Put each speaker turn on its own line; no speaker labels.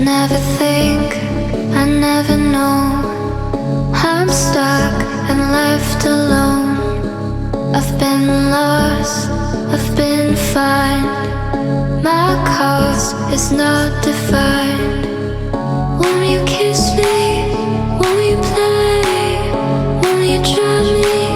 never think, I never know. I'm stuck and left alone. I've been lost, I've been fine. My cause is not defined. Won't you kiss me? Won't you play? Won't you drive me